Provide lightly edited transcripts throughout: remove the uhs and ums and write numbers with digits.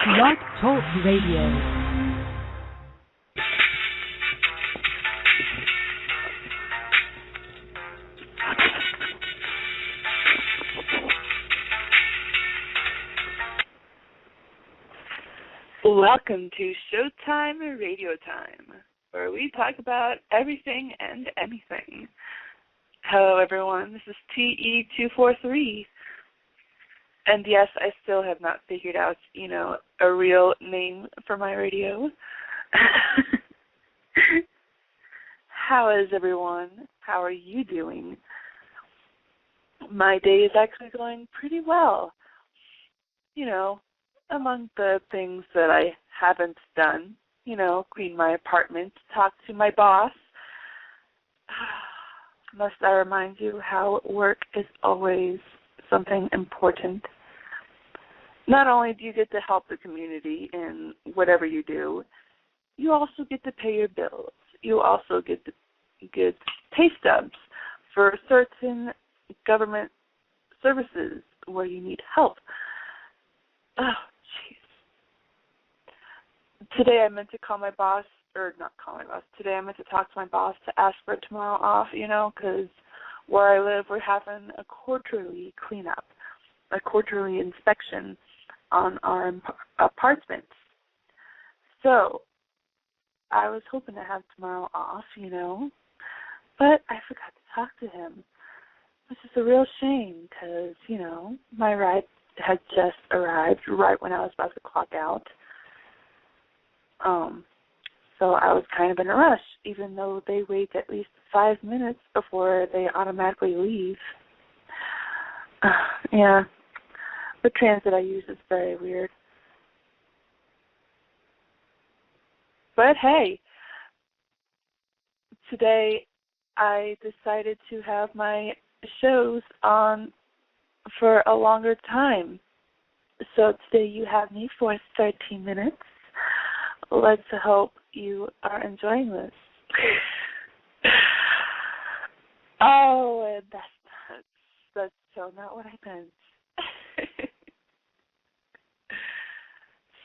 Blog Talk Radio. Welcome to Showtime Radio Time, where we talk about everything and anything. Hello, everyone. This is TE243. And yes, I still have not figured out, a real name for my radio. How is everyone? How are you doing? My day is actually going pretty well. Among the things that I haven't done, clean my apartment, talk to my boss. Must I remind you how work is always something important. Not only do you get to help the community in whatever you do, you also get to pay your bills. You also get to get pay stubs for certain government services where you need help. Oh, jeez. Today I meant to call my boss, or not call my boss. Today I meant to talk to my boss to ask for tomorrow off, because where I live, we're having a quarterly cleanup, a quarterly inspection on our apartments. So I was hoping to have tomorrow off, but I forgot to talk to him, which is a real shame because, my ride had just arrived right when I was about to clock out. So I was kind of in a rush, even though they wait at least 5 minutes before they automatically leave. Yeah, the transit I use is very weird. But hey, today I decided to have my shows on for a longer time. So today you have me for 13 minutes. Let's hope you are enjoying this. Oh, and that's so not what I meant.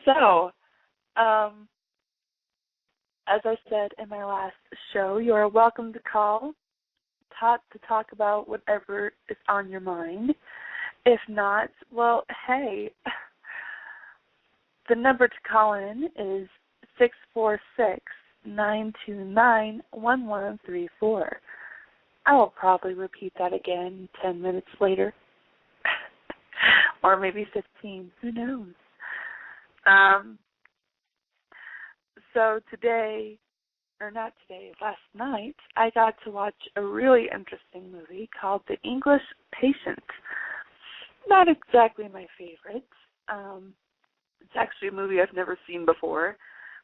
So, as I said in my last show, you are welcome to call to talk about whatever is on your mind. If not, well, hey, the number to call in is 646-929-1134. I will probably repeat that again 10 minutes later. Or maybe 15. Who knows? So last night, I got to watch a really interesting movie called The English Patient. Not exactly my favorite. It's actually a movie I've never seen before.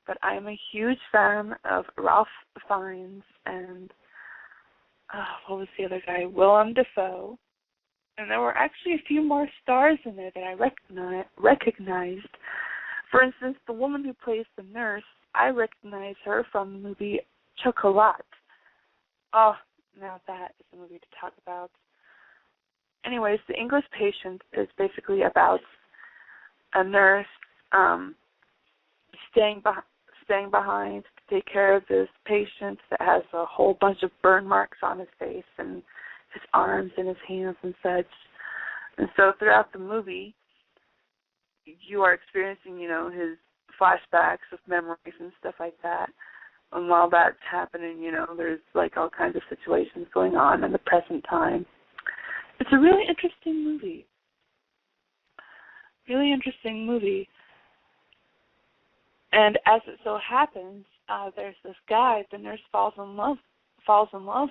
But I am a huge fan of Ralph Fiennes and, what was the other guy? Willem Dafoe. And there were actually a few more stars in there that I recognized. For instance, the woman who plays the nurse, I recognize her from the movie Chocolat. Oh, now that is a movie to talk about. Anyways, The English Patient is basically about a nurse staying behind to take care of this patient that has a whole bunch of burn marks on his face and his arms and his hands and such. And so throughout the movie, you are experiencing, his flashbacks of memories and stuff like that. And while that's happening, there's all kinds of situations going on in the present time. It's a really interesting movie. Really interesting movie. And as it so happens, there's this guy the nurse falls in love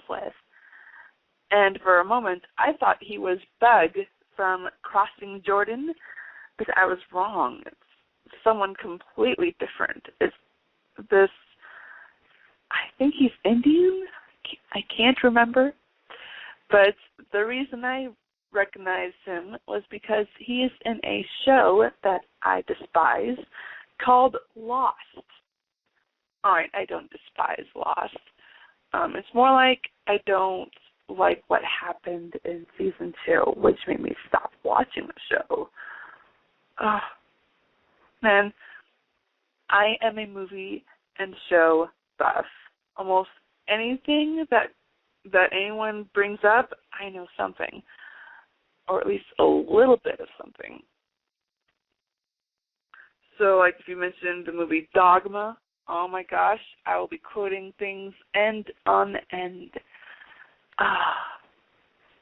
with. And for a moment, I thought he was Bug from Crossing Jordan, but I was wrong. It's someone completely different. It's this, I think he's Indian. I can't remember. But the reason I recognized him was because he is in a show that I despise called Lost. All right, I don't despise Lost. It's more like I don't like what happened in season 2, which made me stop watching the show. Man, I am a movie and show buff. Almost anything that anyone brings up, I know something, or at least a little bit of something. So, like, if you mentioned the movie Dogma, oh my gosh, I will be quoting things end on end.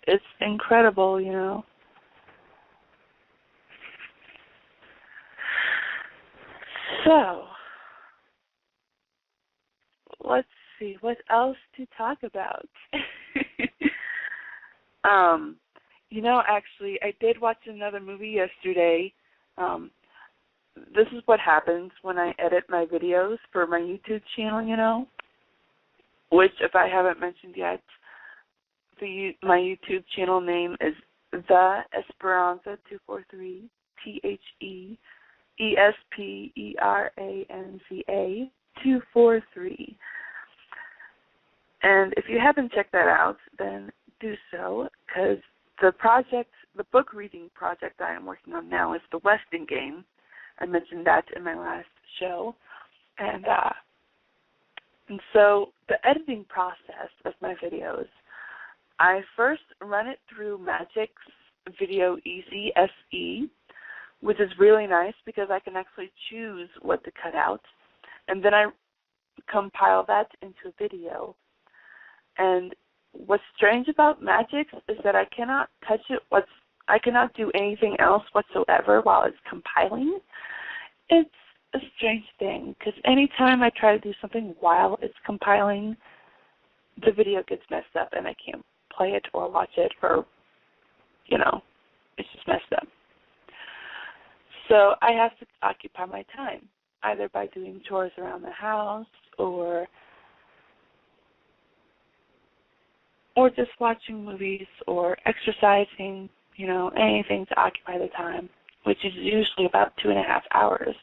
It's incredible, you know. So, let's see, what else to talk about? You know, actually, I did watch another movie yesterday. This is what happens when I edit my videos for my YouTube channel, you know, which, if I haven't mentioned yet, my YouTube channel name is The Esperanza 243, TheEsperanza 243. And if you haven't checked that out, then do so, because the book reading project I am working on now is The Westing Game. I mentioned that in my last show. And so the editing process of my videos, I first run it through Magic's Video Easy SE, which is really nice because I can actually choose what to cut out. And then I compile that into a video. And what's strange about Magic is that I cannot touch it. I cannot do anything else whatsoever while it's compiling. It's a strange thing because anytime I try to do something while it's compiling, the video gets messed up and I can't play it or watch it, or, you know, it's just messed up. So I have to occupy my time, either by doing chores around the house or just watching movies or exercising, you know, anything to occupy the time, which is usually about 2.5 hours.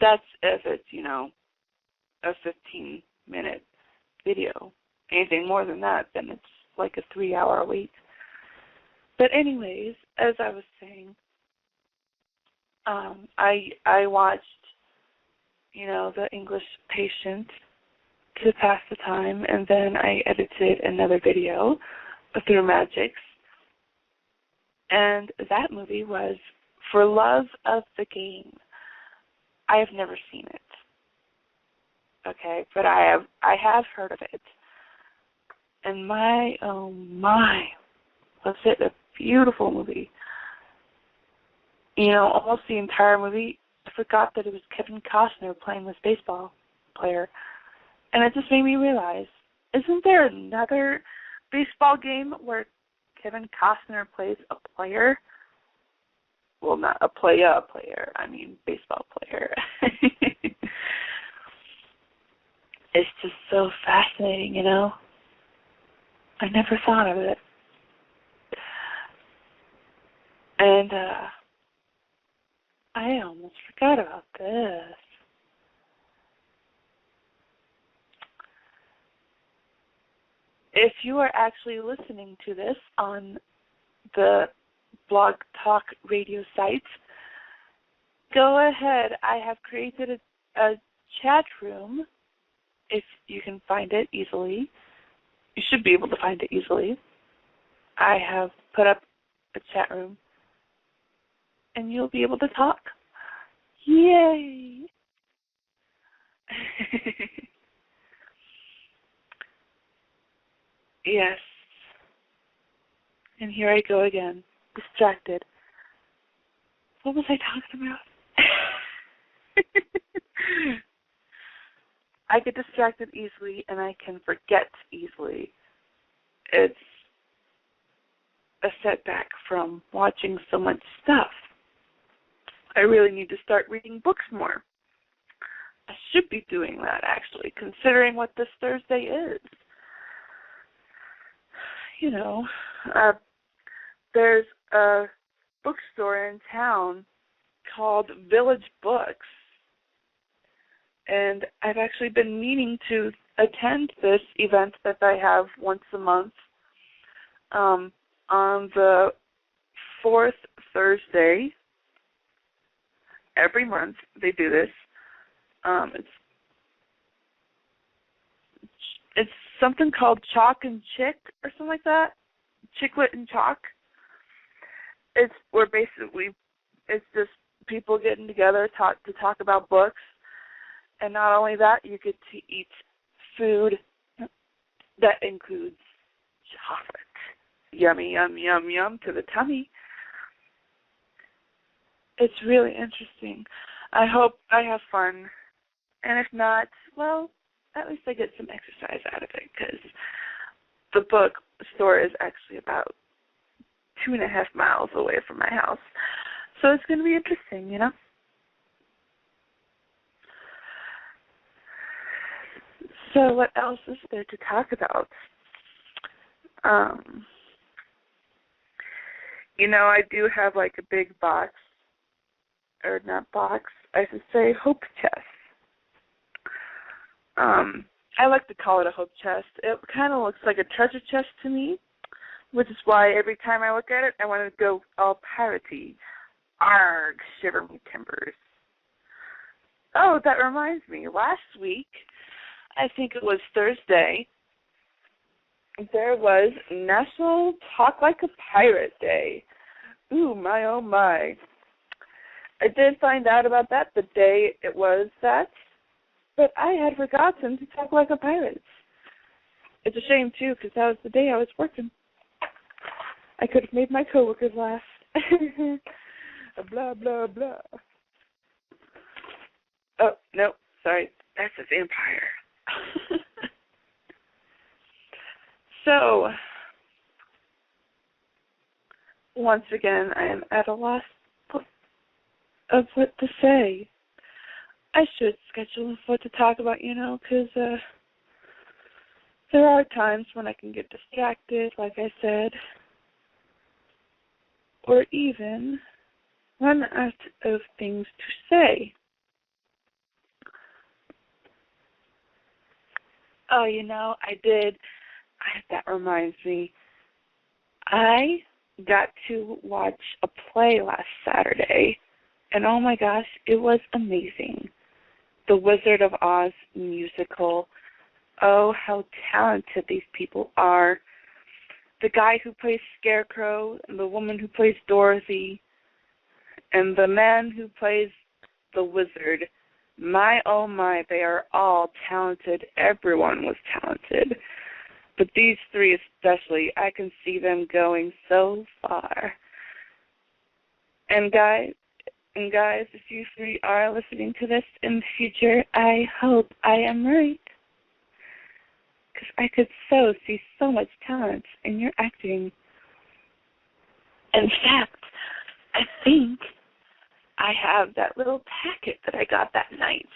That's if it's, you know, a 15-minute video. Anything more than that, then it's like a 3-hour wait. But anyways, as I was saying, I watched, you know, The English Patient to pass the time, and then I edited another video through Magic's. And that movie was For Love of the Game. I have never seen it. Okay, but I have heard of it. And my, oh my, was it a beautiful movie. You know, almost the entire movie, I forgot that it was Kevin Costner playing this baseball player. And it just made me realize, isn't there another baseball game where Kevin Costner plays a player? Well, not a player, I mean baseball player. It's just so fascinating, you know? I never thought of it. And I almost forgot about this. If you are actually listening to this on the Blog Talk Radio site, go ahead. I have created a chat room, if you can find it easily. You should be able to find it easily. I have put up a chat room, and you'll be able to talk. Yay! Yes. And here I go again, distracted. What was I talking about? I get distracted easily, and I can forget easily. It's a setback from watching so much stuff. I really need to start reading books more. I should be doing that, actually, considering what this Thursday is. You know, there's a bookstore in town called Village Books, and I've actually been meaning to attend this event that I have once a month on the fourth Thursday every month they do this. It's something called Chalk and Chick or something like that. Chicklet and Chalk. It's where basically it's just people getting together to talk about books. And not only that, you get to eat food that includes chocolate. Yummy, yum, yum, yum to the tummy. It's really interesting. I hope I have fun. And if not, well, at least I get some exercise out of it, because the bookstore is actually about 2.5 miles away from my house. So it's going to be interesting, you know? So what else is there to talk about? I do have like a big box, or not box, I should say hope chest. I like to call it a hope chest. It kind of looks like a treasure chest to me, which is why every time I look at it, I want to go all piratey. Arg, shiver me timbers. Oh, that reminds me. Last week, I think it was Thursday, there was National Talk Like a Pirate Day. Ooh, my oh my. I did find out about that the day it was that, but I had forgotten to talk like a pirate. It's a shame, too, because that was the day I was working. I could have made my coworkers laugh. Blah, blah, blah. Oh, no, sorry. That's a vampire. So, once again, I am at a loss of what to say. I should schedule what to talk about, because there are times when I can get distracted, like I said, or even run out of things to say. Oh, that reminds me. I got to watch a play last Saturday, and oh my gosh, it was amazing. The Wizard of Oz musical. Oh, how talented these people are. The guy who plays Scarecrow, and the woman who plays Dorothy, and the man who plays the wizard. My, oh my, they are all talented. Everyone was talented. But these three especially, I can see them going so far. And guys, if you three are listening to this in the future, I hope I am right. Because I could so see so much talent in your acting. In fact, I think I have that little packet that I got that night.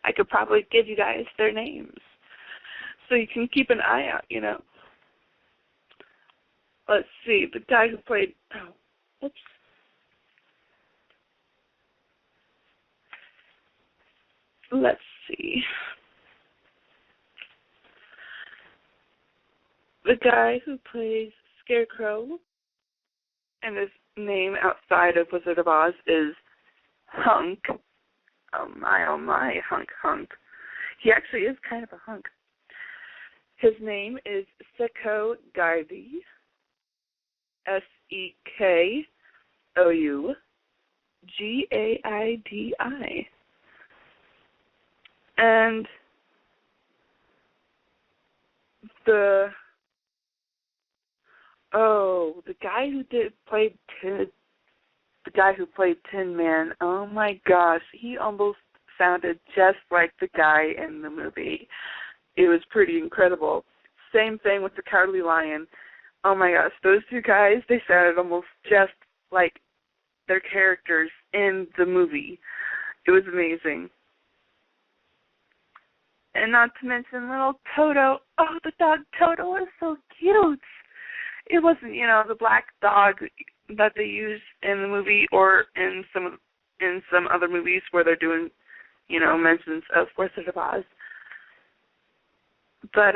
I could probably give you guys their names, so you can keep an eye out, Let's see, the guy who played, Let's see. The guy who plays Scarecrow, and his name outside of Wizard of Oz is Hunk. Oh my, Hunk. He actually is kind of a hunk. His name is Sekou Gaidi, Sekou Gaidi. And the guy who played Tin Man, oh my gosh, he almost sounded just like the guy in the movie. It was pretty incredible. Same thing with the Cowardly Lion. Oh my gosh, those two guys, they sounded almost just like their characters in the movie. It was amazing. And not to mention little Toto. Oh, the dog Toto was so cute. It wasn't, the black dog that they use in the movie or in some other movies where they're doing, mentions of Wizard of Oz. But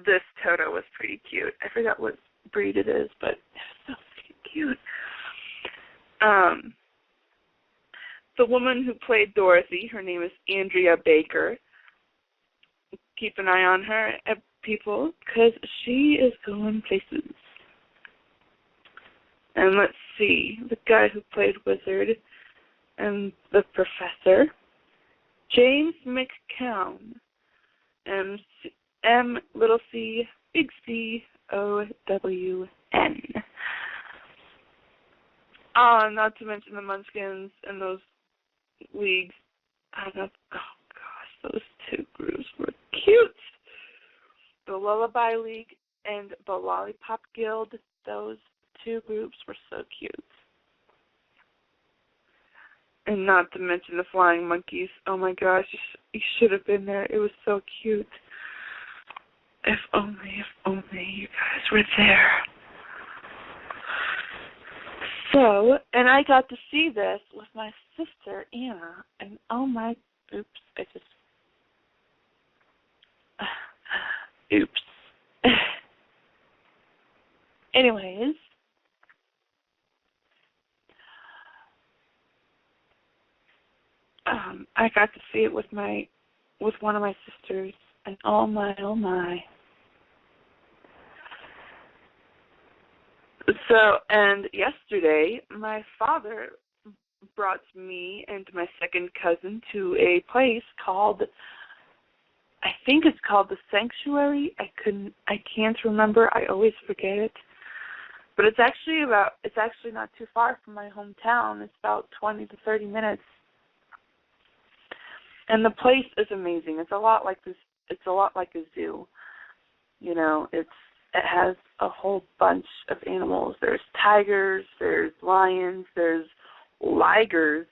this Toto was pretty cute. I forgot what breed it is, but it was so cute. the woman who played Dorothy, her name is Andrea Baker. Keep an eye on her, people, because she is going places. And let's see, the guy who played Wizard and the Professor, James McCown, M little c, big C, O-W-N. Not to mention the Munchkins and those leagues. Oh gosh, those two groups were cute. The Lullaby League and the Lollipop Guild, those two groups were so cute. And not to mention the Flying Monkeys. Oh my gosh, you should have been there. It was so cute. If only you guys were there. So, and I got to see this with my sister, Anna, and oops. Anyways, I got to see it with one of my sisters, and oh my. So, and yesterday, my father brought me and my second cousin to a place called, I think it's called the Sanctuary. I can't remember. I always forget it. But it's actually not too far from my hometown. It's about 20 to 30 minutes. And the place is amazing. It's a lot like a zoo. You know, it has a whole bunch of animals. There's tigers, there's lions, there's ligers.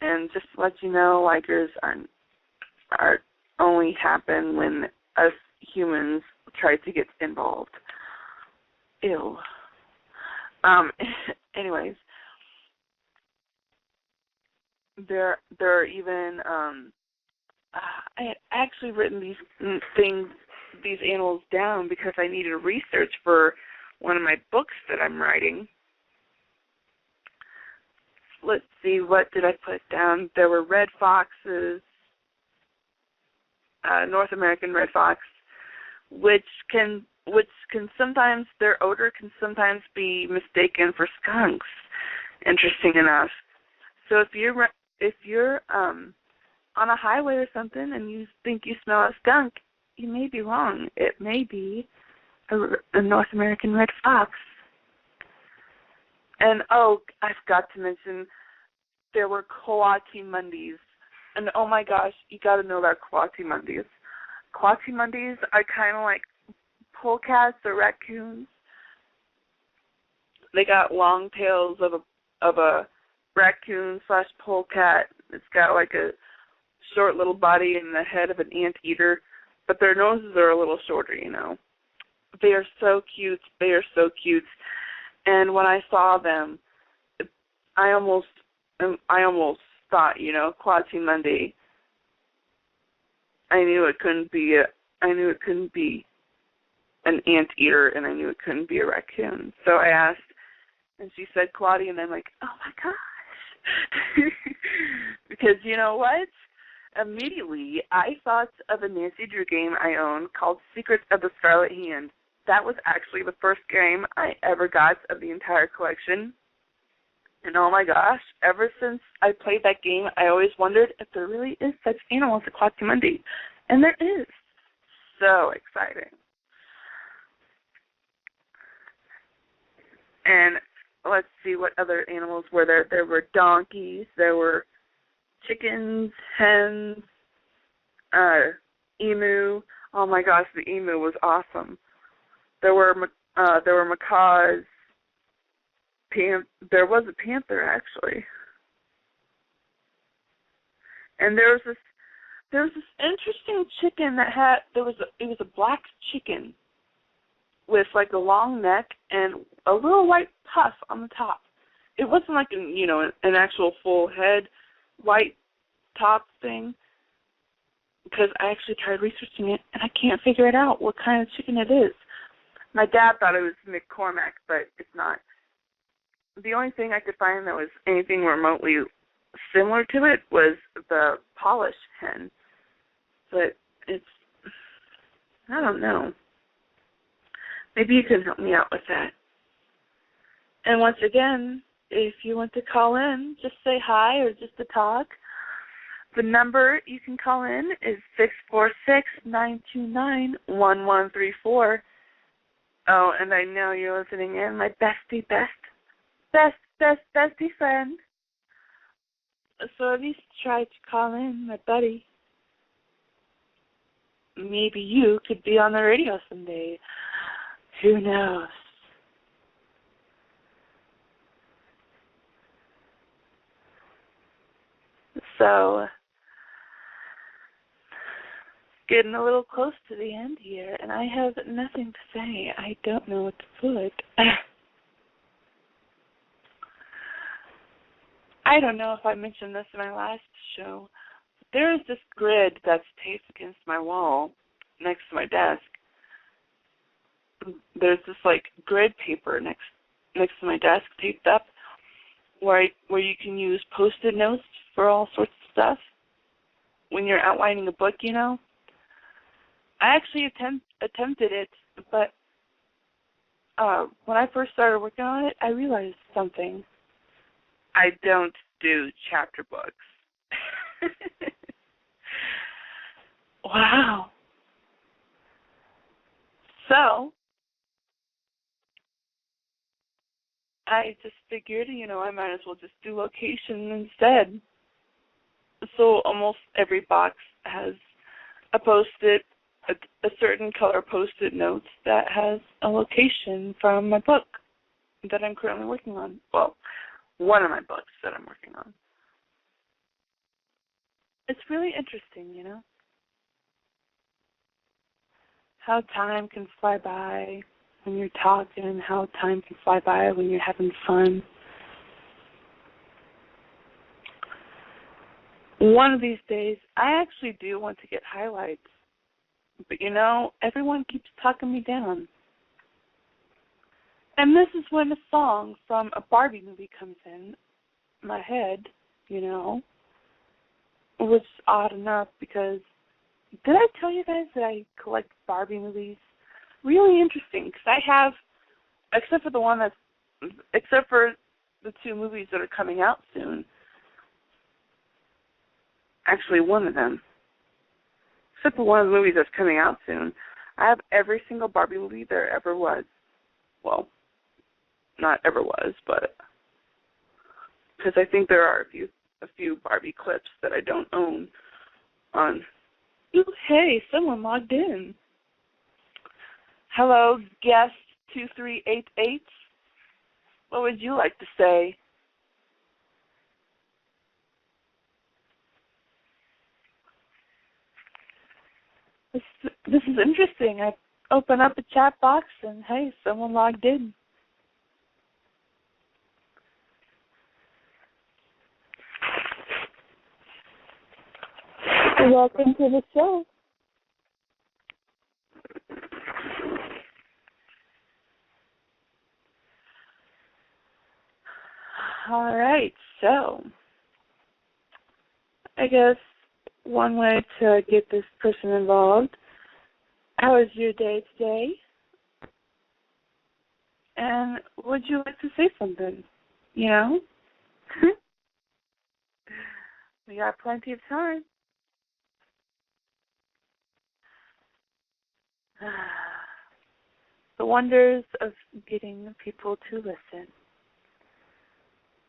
And just to let you know, ligers are only happen when us humans try to get involved. Ew. Anyways, there are even I had actually written these animals down because I needed research for one of my books that I'm writing. Let's see, what did I put down? There were red foxes, North American red fox, which can sometimes, their odor can sometimes be mistaken for skunks, interesting enough. So if you're on a highway or something and you think you smell a skunk, you may be wrong. It may be a North American red fox. And I forgot to mention, there were coati-mundis. And oh my gosh, you got to know about coati-mundis. Coati-mundis are kind of like polecats or raccoons. They got long tails of a raccoon / polecat. It's got like a short little body and the head of an anteater, but their noses are a little shorter, you know. They are so cute. They are so cute. And when I saw them, I almost thought, you know, coati-mundi. I knew it couldn't be an anteater, and I knew it couldn't be a raccoon. So I asked, and she said coati, and I'm like, oh my gosh. Because you know what? Immediately, I thought of a Nancy Drew game I own called Secrets of the Scarlet Hand. That was actually the first game I ever got of the entire collection. And oh my gosh, ever since I played that game, I always wondered if there really is such animal as a coati-mundi. And there is. So exciting. And let's see what other animals were there. There were donkeys, there were chickens, hens, emu. Oh my gosh, the emu was awesome. There were macaws. There was a panther actually, and there was this interesting chicken that it was a black chicken with like a long neck and a little white puff on the top. It wasn't like an actual full head white top thing, because I actually tried researching it and I can't figure it out what kind of chicken it is. My dad thought it was McCormack, but it's not. The only thing I could find that was anything remotely similar to it was the polish hen, but it's, I don't know. Maybe you can help me out with that. And once again, if you want to call in, just say hi or just to talk. The number you can call in is 646-929-1134. Oh, and I know you're listening in, my bestie friend. So at least try to call in, my buddy. Maybe you could be on the radio someday. Who knows? So, getting a little close to the end here, and I have nothing to say. I don't know what to put. I don't know if I mentioned this in my last show, but there is this grid that's taped against my wall next to my desk. There's this grid paper next to my desk taped up where you can use Postit Notes for all sorts of stuff when you're outlining a book, you know. I actually attempted it, but when I first started working on it, I realized something. I don't do chapter books. Wow. So, I just figured, I might as well just do location instead. So almost every box has a Post-it, a certain color Post-it notes that has a location from my book that I'm currently working on. Well, one of my books that I'm working on. It's really interesting, how time can fly by when you're talking, how time can fly by when you're having fun. One of these days, I actually do want to get highlights. But, everyone keeps talking me down. And this is when a song from a Barbie movie comes in my head, which is odd enough because, did I tell you guys that I collect Barbie movies? Really interesting, because I have, except for the two movies that are coming out soon, actually one of them, except for one of the movies that's coming out soon, I have every single Barbie movie there ever was. Well, not ever was, but because I think there are a few Barbie clips that I don't own on. Ooh, hey, someone logged in. Hello, guest 2388. What would you like to say? This is interesting. I open up a chat box and, hey, someone logged in. Welcome to the show. All right, so I guess one way to get this person involved, how was your day today? And would you like to say something? We got plenty of time. The wonders of getting people to listen.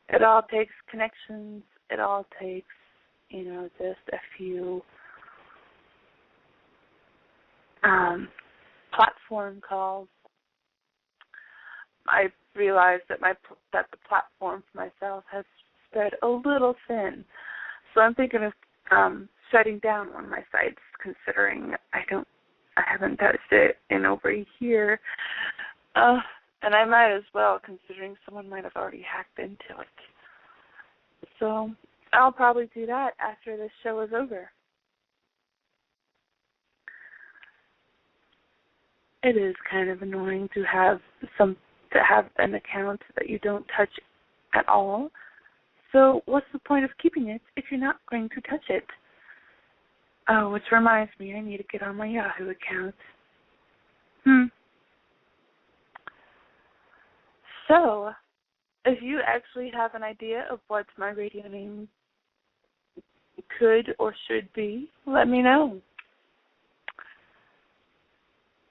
It all takes connections. It all takes, just a few platform calls. I realized that that the platform for myself has spread a little thin. So I'm thinking of shutting down one of my sites, considering I haven't touched it in over a year. And I might as well, considering someone might have already hacked into it. So I'll probably do that after this show is over. It is kind of annoying to have an account that you don't touch at all. So what's the point of keeping it if you're not going to touch it? Oh, which reminds me, I need to get on my Yahoo account. So, if you actually have an idea of what my radio name could or should be, let me know.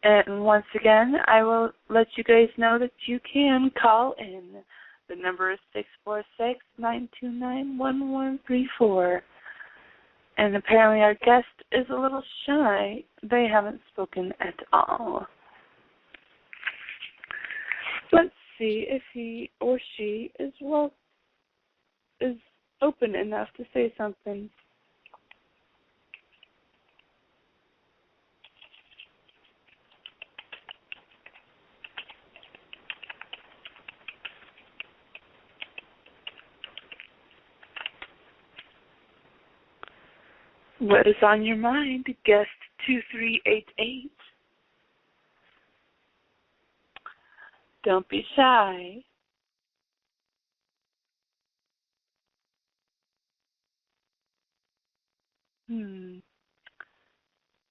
And once again, I will let you guys know that you can call in. The number is 646-929-1134. And apparently our guest is a little shy. They haven't spoken at all. Let's see if he or she is open enough to say something. What is on your mind, guest 2388? Don't be shy.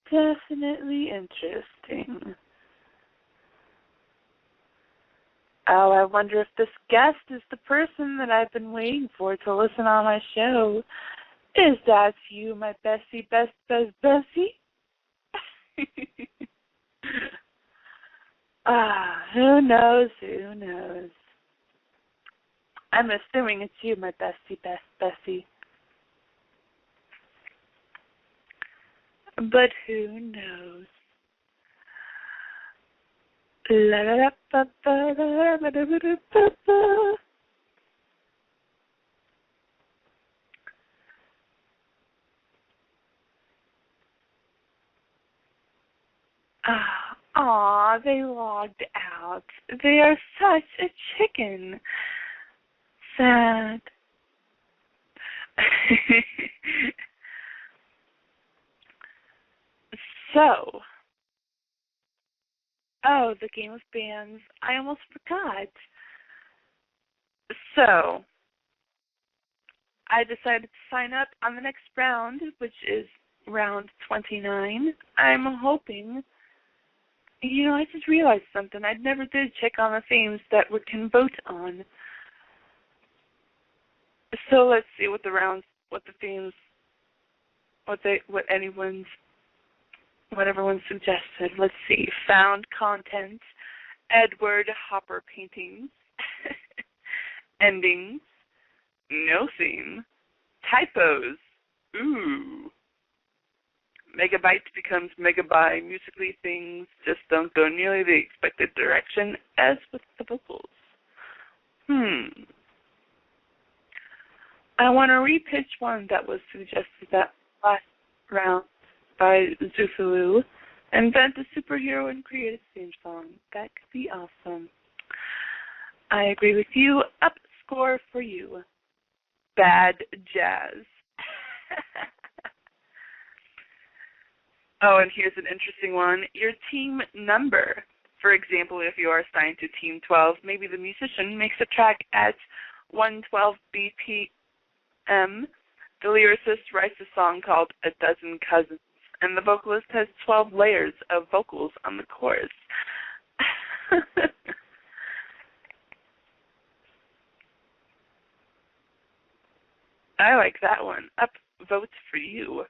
Definitely interesting. Oh, I wonder if this guest is the person that I've been waiting for to listen on my show. Is that you, my Bessie, Bessie? Who knows? I'm assuming it's you, my Bessie, Bessie. But who knows? La la la ba ba la ba da ba da ba ba. Aw, they logged out. They are such a chicken. Sad. So, the game of bands. I almost forgot. So, I decided to sign up on the next round, which is round 29. I'm hoping, I just realized something. I never did check on the themes that we can vote on. So let's see what everyone suggested. Let's see. Found content, Edward Hopper paintings, endings, no theme, typos, ooh. Megabyte becomes megabyte. Musically, things just don't go nearly the expected direction as with the vocals. I want to repitch one that was suggested that last round by Zufulu. Invent a superhero and create a theme song. That could be awesome. I agree with you. Up score for you. Bad jazz. Oh, and here's an interesting one. Your team number. For example, if you are assigned to Team 12, maybe the musician makes a track at 112 BPM. The lyricist writes a song called A Dozen Cousins, and the vocalist has 12 layers of vocals on the chorus. I like that one. Up votes for you.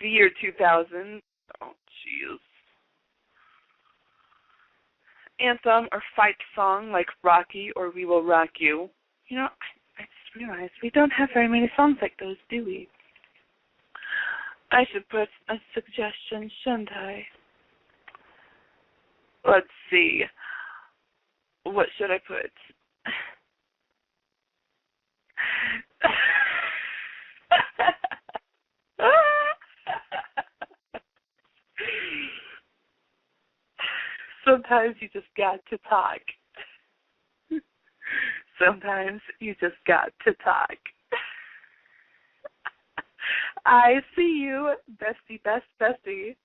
The year 2000. Oh, jeez. Anthem or fight song like Rocky or We Will Rock You. I just realized we don't have very many songs like those, do we? I should put a suggestion, shouldn't I? Let's see. What should I put? Sometimes you just got to talk. Sometimes you just got to talk. I see you, bestie, bestie.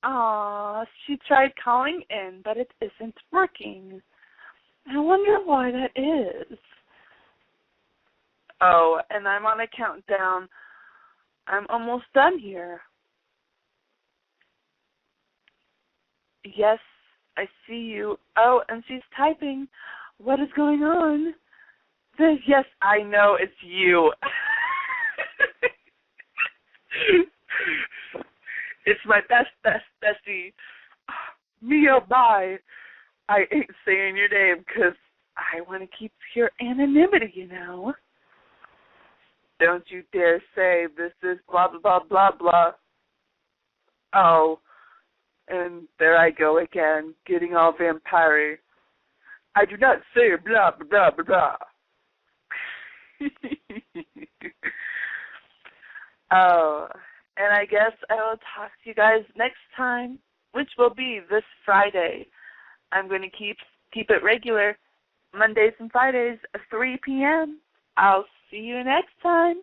Aw, she tried calling in, but it isn't working. I wonder why that is. Oh, and I'm on a countdown. I'm almost done here. Yes, I see you. Oh, and she's typing. What is going on? Yes, I know it's you. It's my bestie. Mia, bye. I ain't saying your name because I want to keep your anonymity, you know. Don't you dare say this is blah, blah, blah, blah, blah. Oh, and there I go again, getting all vampire. I do not say blah, blah, blah, blah. Oh, and I guess I will talk to you guys next time, which will be this Friday. I'm going to keep it regular, Mondays and Fridays at 3 p.m. I'll see you next time.